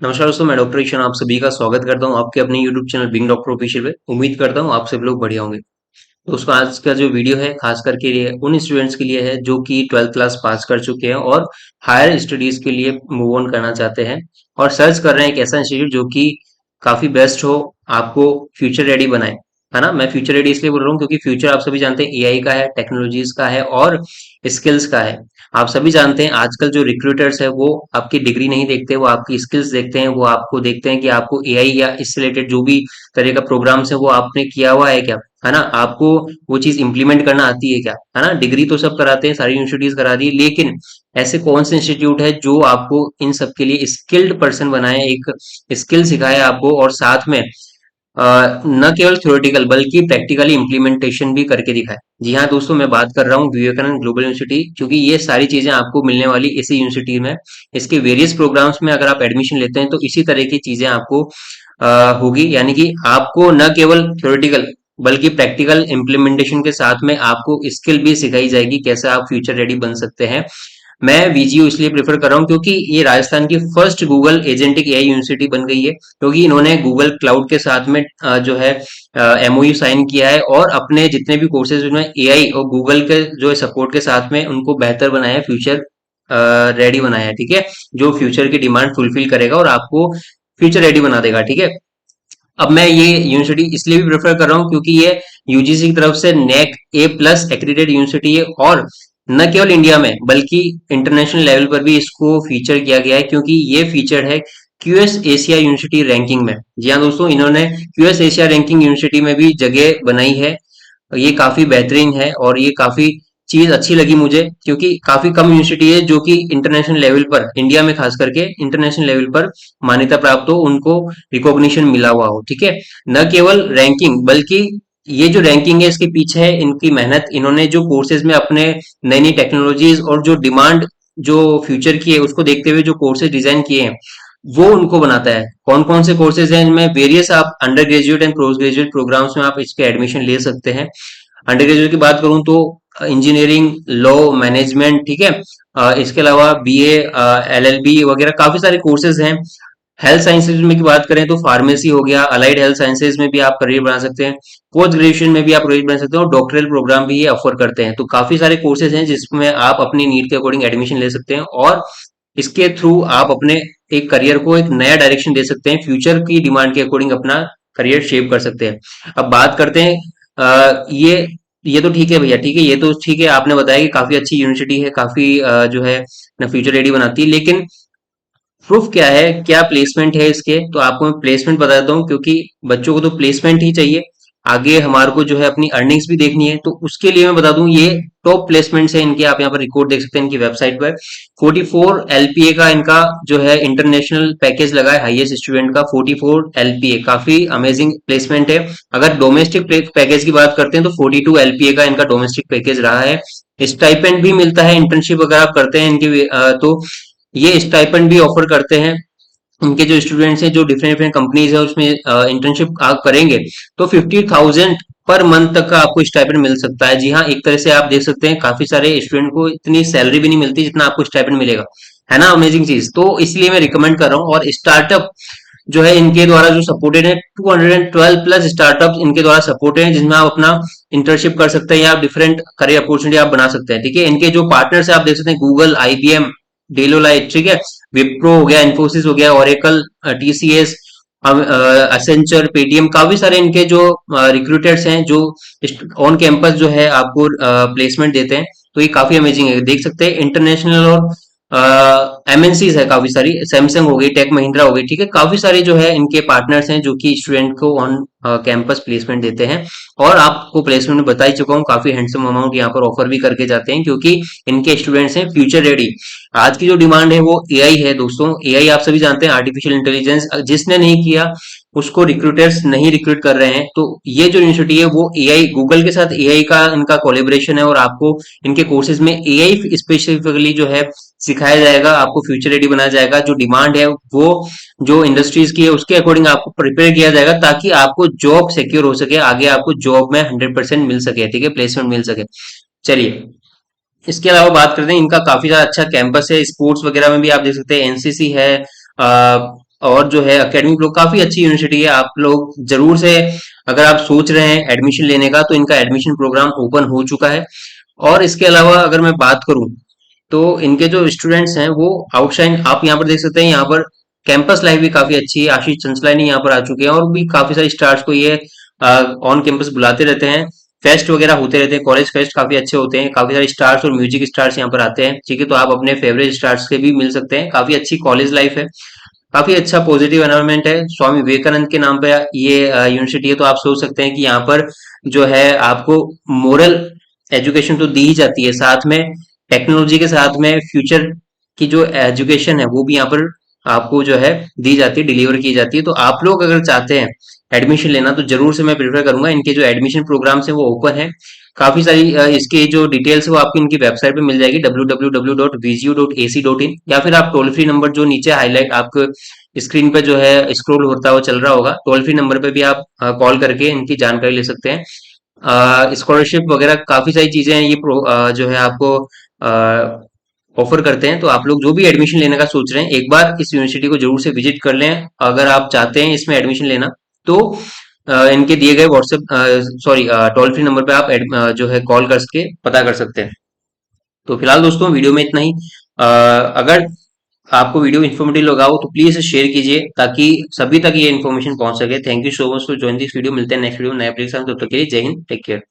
नमस्कार दोस्तों, मैं डॉक्टर ईशान आप सभी का स्वागत करता हूं आपके अपने YouTube channel being doctor official पे। उम्मीद करता हूं आप सब लोग बढ़िया होंगे। दोस्तों, आज का जो वीडियो है खास करके ये उन स्टूडेंट्स के लिए है जो कि 12th क्लास पास कर चुके हैं और हायर स्टडीज के लिए मूव ऑन करना चाहते हैं और सर्च कर रहे हैं एक ऐसा इंस्टीट्यूट जो कि काफी बेस्ट हो, आपको फ्यूचर रेडी बनाए। है ना, मैं फ्यूचर रेडी इसलिए बोल रहा हूँ क्योंकि फ्यूचर आप सभी जानते हैं एआई का है, टेक्नोलॉजीज का है और स्किल्स का है। आप सभी जानते हैं आजकल जो रिक्रूटर्स है वो आपकी डिग्री नहीं देखते, वो आपकी स्किल्स देखते हैं। वो आपको देखते हैं कि आपको एआई या इससे रिलेटेड जो भी तरह का प्रोग्राम्स है वो आपने किया हुआ है क्या, है ना, आपको वो चीज इंप्लीमेंट करना आती है क्या, है ना। डिग्री तो सब कराते हैं, सारी यूनिवर्सिटीज करा दी है, लेकिन ऐसे कौन से इंस्टीट्यूट है जो आपको इन सब के लिए स्किल्ड पर्सन बनाए, एक स्किल सिखाए आपको और साथ में न केवल थ्योरेटिकल बल्कि प्रैक्टिकली इम्प्लीमेंटेशन भी करके दिखाए। जी हाँ दोस्तों, मैं बात कर रहा हूँ विवेकानंद ग्लोबल यूनिवर्सिटी, क्योंकि ये सारी चीजें आपको मिलने वाली इसी यूनिवर्सिटी में। इसके वेरियस प्रोग्राम्स में अगर आप एडमिशन लेते हैं तो इसी तरह की चीजें आपको होगी, यानी कि आपको न केवल थ्योरेटिकल बल्कि प्रैक्टिकल इम्प्लीमेंटेशन के साथ में आपको स्किल भी सिखाई जाएगी, कैसे आप फ्यूचर रेडी बन सकते हैं। मैं वीजीयू इसलिए प्रेफर कर रहा हूँ क्योंकि ये राजस्थान की first Google agentic AI university बन गई है, क्योंकि इन्होंने गूगल क्लाउड के साथ में जो है एमओयू साइन किया है और अपने जितने भी कोर्सेज में एआई और गूगल के जो सपोर्ट के साथ में उनको बेहतर बनाया है, फ्यूचर रेडी बनाया है। ठीक है, जो फ्यूचर की डिमांड फुलफिल करेगा और आपको फ्यूचर रेडी बना देगा। ठीक है, अब मैं ये यूनिवर्सिटी इसलिए भी प्रेफर कर रहा हूँ क्योंकि ये यूजीसी की तरफ से नेक ए प्लस एक्रीडेटेड यूनिवर्सिटी है और न केवल इंडिया में बल्कि इंटरनेशनल लेवल पर भी इसको फीचर किया गया है, क्योंकि ये फीचर है क्यूएस एशिया यूनिवर्सिटी रैंकिंग में। जी हाँ दोस्तों, इन्होंने क्यूएस एशिया रैंकिंग यूनिवर्सिटी में भी जगह बनाई है। ये काफी बेहतरीन है और ये काफी चीज अच्छी लगी मुझे, क्योंकि काफी कम यूनिवर्सिटी है जो कि इंटरनेशनल लेवल पर, इंडिया में खास करके इंटरनेशनल लेवल पर मान्यता प्राप्त हो, उनको रिकॉग्निशन मिला हुआ हो। ठीक है, न केवल रैंकिंग बल्कि ये जो रैंकिंग है इसके पीछे है इनकी मेहनत। इन्होंने जो कोर्सेज में अपने नई नई टेक्नोलॉजीज और जो डिमांड जो फ्यूचर की है उसको देखते हुए जो कोर्सेज डिजाइन किए हैं वो उनको बनाता है। कौन कौन से कोर्सेज हैं इनमें, वेरियस आप undergraduate and postgraduate programs में आप इसके एडमिशन ले सकते हैं। अंडर ग्रेजुएट की बात करूं तो इंजीनियरिंग, लॉ, मैनेजमेंट, ठीक है, इसके अलावा बीए, एलएलबी वगैरह काफी सारे कोर्सेज हैं। हेल्थ साइंसेज में की बात करें तो फार्मेसी हो गया, अलाइड हेल्थ साइंसेज में भी आप करियर बना सकते हैं, पोस्ट ग्रेजुएशन में भी आप करियर बना सकते हैं और डॉक्टरल प्रोग्राम भी ये ऑफर करते हैं। तो काफी सारे कोर्सेज हैं जिसमें आप अपनी नीड के अकॉर्डिंग एडमिशन ले सकते हैं और इसके थ्रू आप अपने एक करियर को एक नया डायरेक्शन दे सकते हैं, फ्यूचर की डिमांड के अकॉर्डिंग अपना करियर शेप कर सकते हैं। अब बात करते हैं ये तो ठीक है भैया, ठीक है, ये तो ठीक है, आपने बताया कि काफी अच्छी यूनिवर्सिटी है, काफी जो है ना फ्यूचर रेडी बनाती है, लेकिन प्रूफ क्या है, क्या प्लेसमेंट है इसके, तो आपको मैं प्लेसमेंट बता देता हूँ, क्योंकि बच्चों को तो प्लेसमेंट ही चाहिए। आगे हमारे को जो है अपनी अर्निंग्स भी देखनी है, तो उसके लिए मैं बता दूं ये टॉप प्लेसमेंट्स है इनके। आप यहाँ पर रिकॉर्ड देख सकते हैं इनकी वेबसाइट पर। 44 एलपीए का इनका जो है इंटरनेशनल पैकेज लगा है हाईएस्ट स्टूडेंट का। 44 एलपीए काफी अमेजिंग प्लेसमेंट है। अगर डोमेस्टिक पैकेज की बात करते हैं तो 42 एलपीए का इनका डोमेस्टिक पैकेज रहा है। स्टाइपेंड भी मिलता है, इंटर्नशिप अगर आप करते हैं इनकी तो ये स्टाइपेंड भी ऑफर करते हैं। इनके जो स्टूडेंट्स हैं जो डिफरेंट डिफरेंट कंपनीज है उसमें इंटर्नशिप आप करेंगे तो 50,000 पर मंथ तक का आपको स्टाइपेंड मिल सकता है। जी हाँ, एक तरह से आप देख सकते हैं काफी सारे स्टूडेंट को इतनी सैलरी भी नहीं मिलती जितना आपको स्टाइपेंड मिलेगा, है ना, अमेजिंग चीज। तो इसलिए मैं रिकमेंड कर रहा हूँ। और स्टार्टअप जो है इनके द्वारा जो सपोर्टेड है, 212 प्लस स्टार्टअप इनके द्वारा सपोर्टेड है जिसमें आप अपना इंटर्नशिप कर सकते हैं या डिफरेंट करियर अपॉर्चुनिटी आप बना सकते हैं। ठीक है, इनके जो पार्टनर्स है आप देख सकते हैं गूगल, आईबीएम, डेलोलाइट, ठीक है, विप्रो हो गया, इन्फोसिस हो गया, ओरेकल, टीसीएस, असेंचर, पेटीएम, काफी सारे इनके जो रिक्रूटर्स हैं जो ऑन कैंपस जो है आपको प्लेसमेंट देते हैं। तो ये काफी अमेजिंग है, देख सकते हैं इंटरनेशनल और एमएनसीज है काफी सारी, सैमसंग हो गई, टेक महिंद्रा हो गई, ठीक है, काफी सारे जो है इनके पार्टनर्स हैं जो कि स्टूडेंट को ऑन कैंपस प्लेसमेंट देते हैं। और आपको प्लेसमेंट में बता ही चुका हूँ, काफी हैंडसम अमाउंट यहाँ पर ऑफर भी करके जाते हैं, क्योंकि इनके स्टूडेंट्स हैं फ्यूचर रेडी। आज की जो डिमांड है वो एआई है दोस्तों। एआई आप सभी जानते हैं, आर्टिफिशियल इंटेलिजेंस, जिसने नहीं किया उसको रिक्रूटर्स नहीं रिक्रूट कर रहे हैं। तो ये जो यूनिवर्सिटी है वो एआई, गूगल के साथ एआई का इनका कोलेबोरेशन है और आपको इनके कोर्सेज में एआई स्पेसिफिकली जो है सिखाया जाएगा, आपको फ्यूचर रेडी बनाया जाएगा। जो डिमांड है वो जो इंडस्ट्रीज की है उसके अकॉर्डिंग आपको प्रिपेयर किया जाएगा, ताकि आपको जॉब सिक्योर हो सके, आगे आपको जॉब में 100% मिल सके, ठीक है, प्लेसमेंट मिल सके। चलिए, इसके अलावा बात करते हैं, इनका काफी ज्यादा अच्छा कैंपस है, स्पोर्ट्स वगैरह में भी आप देख सकते हैं, एनसीसी है, और जो है एकेडमिक लोग काफी अच्छी यूनिवर्सिटी है। आप लोग जरूर से, अगर आप सोच रहे हैं एडमिशन लेने का, तो इनका एडमिशन प्रोग्राम ओपन हो चुका है। और इसके अलावा अगर मैं बात करूं, तो इनके जो स्टूडेंट्स हैं वो आउटशाइन, आप यहाँ पर देख सकते हैं, यहाँ पर कैंपस लाइफ भी काफी अच्छी है। आशीष चंचलानी यहाँ पर आ चुके हैं और भी काफी सारे स्टार्स को ये ऑन कैंपस बुलाते रहते हैं। फेस्ट वगैरह होते रहते हैं, कॉलेज फेस्ट काफी अच्छे होते हैं, काफी सारे स्टार्स और म्यूजिक स्टार्स यहाँ पर आते हैं। ठीक है, तो आप अपने फेवरेट स्टार्स से भी मिल सकते हैं। काफी अच्छी कॉलेज लाइफ है, काफी अच्छा पॉजिटिव एनवायरनमेंट है। स्वामी विवेकानंद के नाम पे ये यूनिवर्सिटी है, तो आप सोच सकते हैं कि यहाँ पर जो है आपको मोरल एजुकेशन तो दी ही जाती है, साथ में टेक्नोलॉजी के साथ में फ्यूचर की जो एजुकेशन है वो भी यहाँ पर आपको जो है दी जाती है, डिलीवर की जाती है। तो आप लोग अगर चाहते हैं एडमिशन लेना, तो जरूर से मैं प्रेफर करूंगा। इनके जो एडमिशन प्रोग्राम्स हैं वो ओपन है। काफी सारी इसके जो डिटेल्स है वो आपको इनकी वेबसाइट पे मिल जाएगी, www.vzu.ac.in, या फिर आप टोल फ्री नंबर जो नीचे हाईलाइट आपको स्क्रीन पे जो है स्क्रॉल होता है वो चल रहा होगा, टोल फ्री नंबर पे भी आप कॉल करके इनकी जानकारी ले सकते हैं। स्कॉलरशिप वगैरह काफी सारी चीजें हैं, ये जो है आपको ऑफर करते हैं। तो आप लोग जो भी एडमिशन लेने का सोच रहे हैं, एक बार इस यूनिवर्सिटी को जरूर से विजिट कर लें। अगर आप चाहते हैं इसमें एडमिशन लेना, तो इनके दिए गए WhatsApp sorry toll free number पे आप जो है कॉल करके पता कर सकते हैं। तो फिलहाल दोस्तों वीडियो में इतना ही। अगर आपको वीडियो इन्फॉर्मेटिव लगा हो तो प्लीज शेयर कीजिए, ताकि सभी तक ये इन्फॉर्मेशन पहुंच सके। Thank you so much for join this video. मिलते हैं नेक्स्ट वीडियो नए अपडेट के साथ। तब तक के लिए जय हिंद, टेक केयर।